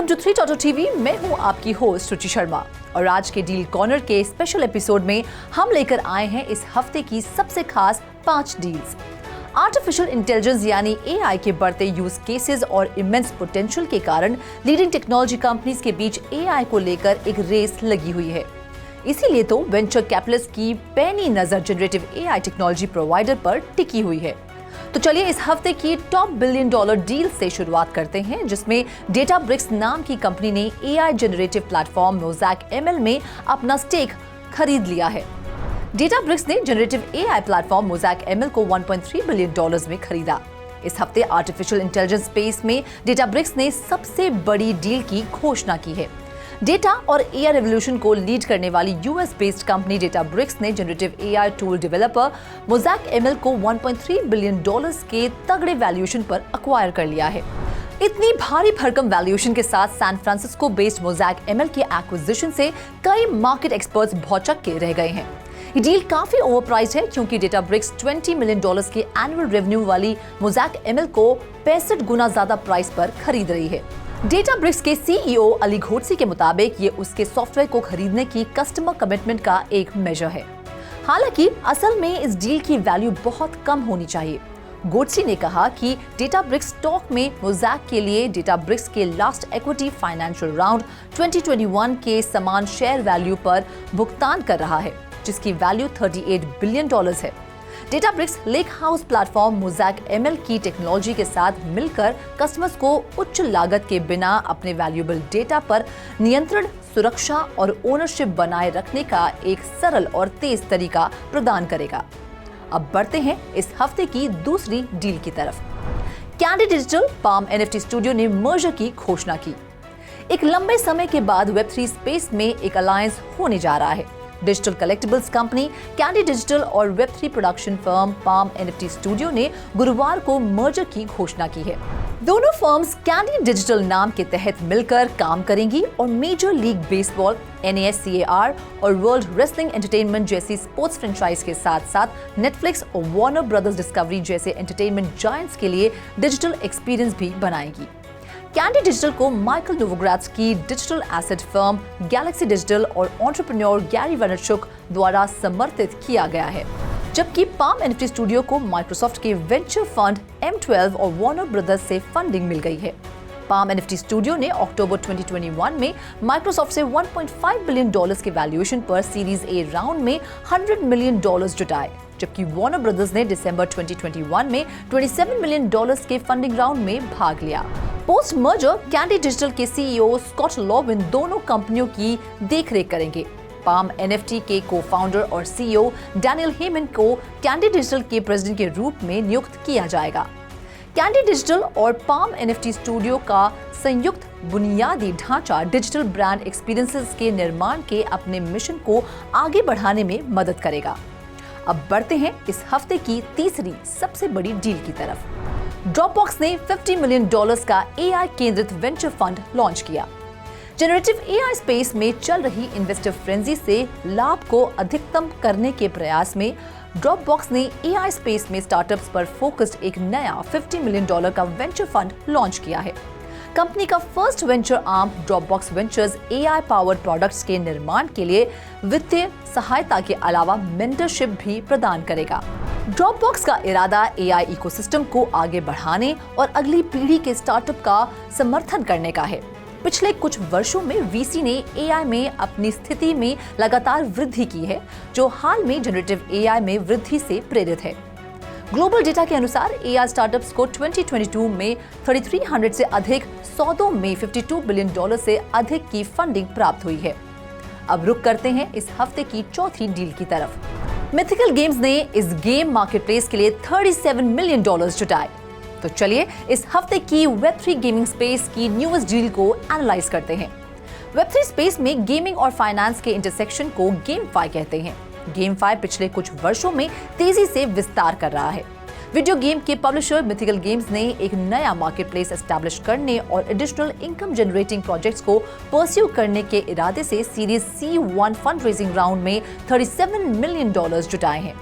To 3 TV. मैं हूं आपकी होस्ट रुचि शर्मा और आज के डील कॉर्नर के स्पेशल एपिसोड में हम लेकर आए हैं इस हफ्ते की सबसे खास 5 डील्स। आर्टिफिशियल इंटेलिजेंस यानी एआई के बढ़ते यूज केसेस और इमेंस पोटेंशियल के कारण लीडिंग टेक्नोलॉजी कंपनीज के बीच एआई को लेकर एक रेस लगी हुई है। इसीलिए तो वेंचर कैपिटलिस्ट की पैनी नजर जनरेटिव एआई टेक्नोलॉजी प्रोवाइडर पर टिकी हुई है। तो चलिए इस हफ्ते की टॉप $1 बिलियन डील से शुरुआत करते हैं, जिसमें डेटाब्रिक्स नाम की कंपनी ने AI generative platform mosaic ML में अपना स्टेक खरीद लिया है। डेटाब्रिक्स ने generative AI platform mosaic ML को $1.3 बिलियन में खरीदा। इस हफ्ते आर्टिफिशियल इंटेलिजेंस स्पेस में डेटाब्रिक्स ने सबसे बड़ी डील की घोषणा की है। डेटा और एआई रेवोल्यूशन को लीड करने वाली यूएस बेस्ड कंपनी डेटाब्रिक्स ने generative AI tool developer mosaic ML को $1.3 बिलियन के तगड़े वैल्यूएशन पर एक्वायर कर लिया है। इतनी भारी भरकम वैल्यूएशन के साथ San Francisco based Mosaic ML के एक्विजिशन से कई मार्केट एक्सपर्ट्स भौचक के रह गए हैं। ये डील काफी ओवरप्राइस्ड है क्योंकि डेटाब्रिक्स $20 मिलियन के एनुअल रेवेन्यू वाली मोज़ैक ML को 65 गुना ज्यादा प्राइस पर खरीद रही है। डेटाब्रिक्स के CEO अली घोटसी के मुताबिक ये उसके सॉफ्टवेयर को खरीदने की कस्टमर कमिटमेंट का एक मेजर है। हालांकि असल में इस डील की वैल्यू बहुत कम होनी चाहिए। घोटसी ने कहा कि डेटाब्रिक्स स्टॉक में मोज़ैक के लिए डेटाब्रिक्स के लास्ट इक्विटी फाइनेंशियल राउंड 2021 के समान शेयर वैल्यू पर भुगतान कर रहा है, जिसकी वैल्यू $38 बिलियन है। Databricks lake house platform mosaic ML की टेक्नोलॉजी के साथ मिलकर कस्टमर्स को उच्च लागत के बिना अपने वैल्यूएबल डेटा पर नियंत्रण, सुरक्षा और ओनरशिप बनाए रखने का एक सरल और तेज तरीका प्रदान करेगा। अब बढ़ते हैं इस हफ्ते की दूसरी डील की तरफ। Candy digital palm NFT studio ने मर्जर की घोषणा की। एक लंबे समय के बाद Web3 स्पेस में एक अलायंस होने जा रहा है। Digital collectibles company candy digital और Web3 production firm palm NFT studio ने गुरुवार को मर्जर की घोषणा की है। दोनों फर्म्स कैंडी डिजिटल नाम के तहत मिलकर काम करेंगी और मेजर लीग बेसबॉल, NASCAR और वर्ल्ड रेसलिंग एंटरटेनमेंट जैसी स्पोर्ट्स फ्रेंचाइज के साथ साथ नेटफ्लिक्स और वार्नर ब्रदर्स डिस्कवरी जैसे एंटरटेनमेंट जायंट्स के लिए डिजिटल एक्सपीरियंस भी बनाएगी। कैंडी डिजिटल को माइकल नोवोग्राड्स की digital asset firm Galaxy digital और एंटरप्रेन्योर गैरी वायरचुक द्वारा समर्थित किया गया है, जबकि पाम NFT स्टूडियो को माइक्रोसॉफ्ट के वेंचर फंड M12 और वार्नर ब्रदर्स से फंडिंग मिल गई है। पाम NFT स्टूडियो ने अक्टूबर 2021 में माइक्रोसॉफ्ट से $1.5 बिलियन के वैल्यूएशन पर सीरीज A राउंड में $100 मिलियन जुटाए, जबकि वार्नर ब्रदर्स ने दिसंबर 2021 में $27 मिलियन के फंडिंग राउंड में भाग लिया। पोस्ट मर्जर कैंडी डिजिटल के CEO स्कॉट लॉविन दोनों कंपनियों की देखरेख करेंगे। पाम NFT के को-फाउंडर और CEO डैनियल हेमन को कैंडी डिजिटल के प्रेसिडेंट के रूप में नियुक्त किया जाएगा। कैंडी डिजिटल और पाम NFT स्टूडियो का संयुक्त बुनियादी ढांचा डिजिटल ब्रांड एक्सपीरियंसेस के निर्माण के अपने मिशन को आगे बढ़ाने में मदद करेगा। अब बढ़ते हैं इस हफ्ते की तीसरी सबसे बड़ी डील की तरफ। ड्रॉपबॉक्स ने $50 मिलियन का एआई केंद्रित वेंचर फंड लॉन्च किया। जनरेटिव एआई स्पेस में चल रही इन्वेस्टर फ्रेंजी से लाभ को अधिकतम करने के प्रयास में ड्रॉपबॉक्स ने एआई स्पेस में स्टार्टअप्स पर फोकस्ड एक नया $50 मिलियन का वेंचर फंड लॉन्च किया है। कंपनी का first venture arm Dropbox ventures AI powered products के निर्माण के लिए वित्तीय सहायता के अलावा मेंटरशिप भी प्रदान करेगा। ड्रॉपबॉक्स का इरादा एआई इकोसिस्टम को आगे बढ़ाने और अगली पीढ़ी के स्टार्टअप का समर्थन करने का है। पिछले कुछ वर्षों में वीसी ने एआई में अपनी स्थिति में लगातार वृद्धि की है, जो हाल में जनरेटिव एआई में वृद्धि से प्रेरित है। ग्लोबल डेटा के अनुसार एआई स्टार्टअप्स को 2022 में 3300 से अधिक सौदों में $52 बिलियन से अधिक की फंडिंग प्राप्त हुई है। अब रुक करते हैं इस हफ्ते की चौथी डील की तरफ। मिथिकल गेम्स ने इस गेम मार्केटप्लेस के लिए $37 मिलियन जुटाए। तो चलिए इस हफ्ते की Web3 गेमिंग स्पेस की न्यूएस्ट डील को एनालाइज करते हैं। Web3 स्पेस में गेमिंग और फाइनेंस के इंटरसेक्शन को गेमफाई कहते हैं। गेमफाई पिछले कुछ वर्षों में तेजी से विस्तार कर रहा है। वीडियो गेम के पब्लिशर मिथिकल गेम्स ने एक नया मार्केटप्लेस एस्टैब्लिश करने और एडिशनल इनकम जनरेटिंग प्रोजेक्ट्स को परस्यू करने के इरादे से series C1 fund raising round में $37 मिलियन जुटाए हैं।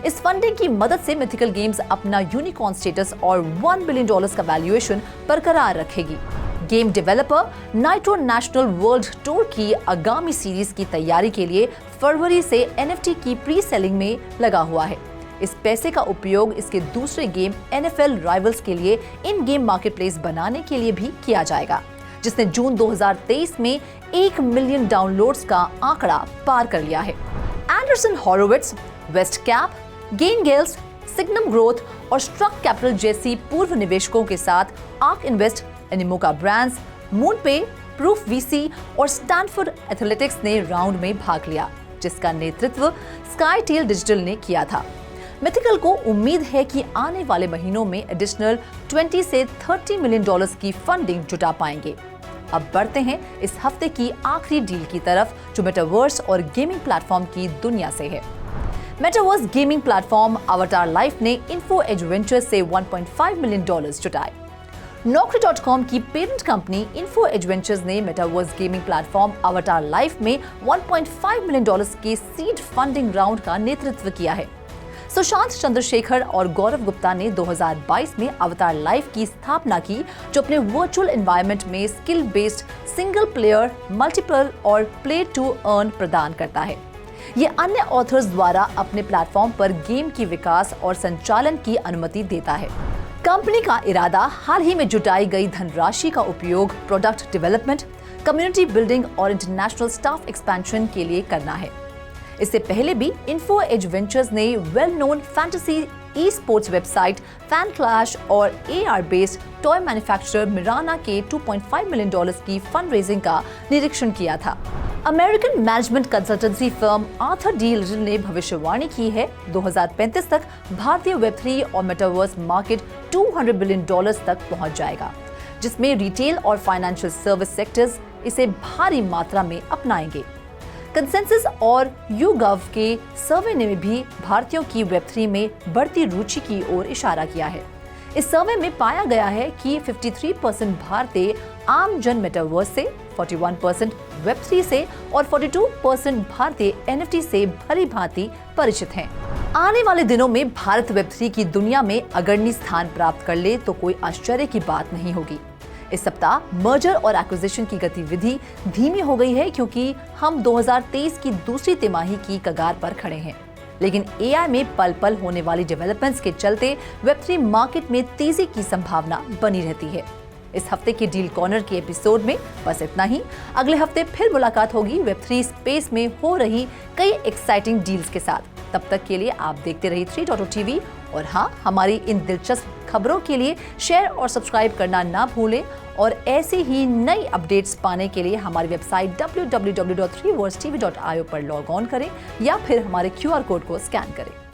इस फंडिंग की मदद से मिथिकल गेम्स अपना यूनिकॉर्न स्टेटस और $1 बिलियन का वैल्यूएशन बरकरार रखेगी। Game developer nitro national world tour की आगामी सीरीज की तैयारी के लिए फरवरी से NFT की प्री सेलिंग में लगा हुआ है। इस पैसे का उपयोग इसके दूसरे गेम NFL राइवल्स के लिए इन गेम मार्केटप्लेस बनाने के लिए भी किया जाएगा, जिसने जून 2023 में 1 मिलियन डाउनलोड्स का आंकड़ा पार कर लिया है। Andreessen Horowitz, Westcap, Gaingels, Signum Growth और स्ट्रक कैपिटल जैसी पूर्व निवेशकों के साथ Ark Invest, Animoca Brands, MoonPay, Proof VC और स्टैनफोर्ड एथलेटिक्स ने राउंड में भाग लिया, जिसका नेतृत्व स्काईटेल डिजिटल ने किया था। मिथिकल को उम्मीद है कि आने वाले महीनों में एडिशनल 20 से 30 मिलियन डॉलर्स की फंडिंग जुटा पाएंगे। अब बढ़ते हैं इस हफ्ते की आखिरी डील की तरफ, जो मेटावर्स और गेमिंग प्लेटफॉर्म की दुनिया से है। Metaverse gaming platform Avatar Life ने इन्फो एज वेंचर्स से 1.5 मिलियन डॉलर्स जुटाए। Naukri.com की parent company Info Edge Ventures ने metaverse gaming platform Avatar Life में 1.5 मिलियन डॉलर्स के सीड फंडिंग राउंड का नेतृत्व किया है। सुशांत चंद्रशेखर और गौरव गुप्ता ने 2022 में अवतार लाइफ की स्थापना की, जो अपने वर्चुअल एनवायरनमेंट में skill based single player, multiple और प्ले टू अर्न प्रदान करता है। ये अन्य ऑथर्स द्वारा अपने प्लेटफॉर्म पर गेम की विकास और संचालन की अनुमति देता है। कंपनी का इरादा हाल ही में जुटाई गई धनराशि का उपयोग प्रोडक्ट डेवलपमेंट, कम्युनिटी बिल्डिंग और इंटरनेशनल स्टाफ एक्सपेंशन के लिए करना है। इससे पहले भी इन्फो एज वेंचर्स ने well known fantasy e sports website fan clash और AR बेस्ड टॉय मैन्युफैक्चरर मिराना के 2.5 मिलियन डॉलर्स की फंड रेजिंग का निरीक्षण किया था। American management consultancy firm Arthur D little ने भविष्यवाणी की है 2035 तक भारतीय वेब3 और मेटावर्स मार्केट 200 बिलियन डॉलर्स तक पहुंच जाएगा, जिसमें रिटेल और फाइनेंशियल सर्विस सेक्टर्स इसे भारी मात्रा में अपनाएंगे। कंसेंसस और YouGov के सर्वे ने भी भारतीयों की वेब3 में बढ़ती रुचि की ओर इशारा किया है। इस सर्वे में पाया गया है कि 53% भारतीय आम जन मेटावर्स से, 41% वेब3 से और 42% भारतीय NFT से भली भांति परिचित हैं। आने वाले दिनों में भारत वेब3 की दुनिया में अग्रणी स्थान प्राप्त कर ले तो कोई आश्चर्य की बात नहीं होगी। इस सप्ताह मर्जर और एक्विजिशन की गतिविधि धीमी हो गई है, क्योंकि हम 2023 की दूसरी तिमाही की कगार पर खड़े हैं। लेकिन AI में पल पल होने वाली डेवलपमेंट्स के चलते वेब3 मार्केट में तेजी की संभावना बनी रहती है। इस हफ्ते के डील कॉर्नर के एपिसोड में बस इतना ही। अगले हफ्ते फिर मुलाकात होगी वेब3 स्पेस में हो रही कई एक्साइटिंग डील्स के साथ। तब तक के लिए आप देखते रहिए 3.0 TV और हाँ, हमारी इन दिलचस्प खबरों के लिए शेयर और सब्सक्राइब करना ना भूलें और ऐसे ही नई अपडेट्स पाने के लिए हमारी वेबसाइट www.3worldstv.io पर लॉग ऑन करें या फिर हमारे QR कोड को स्कैन करें।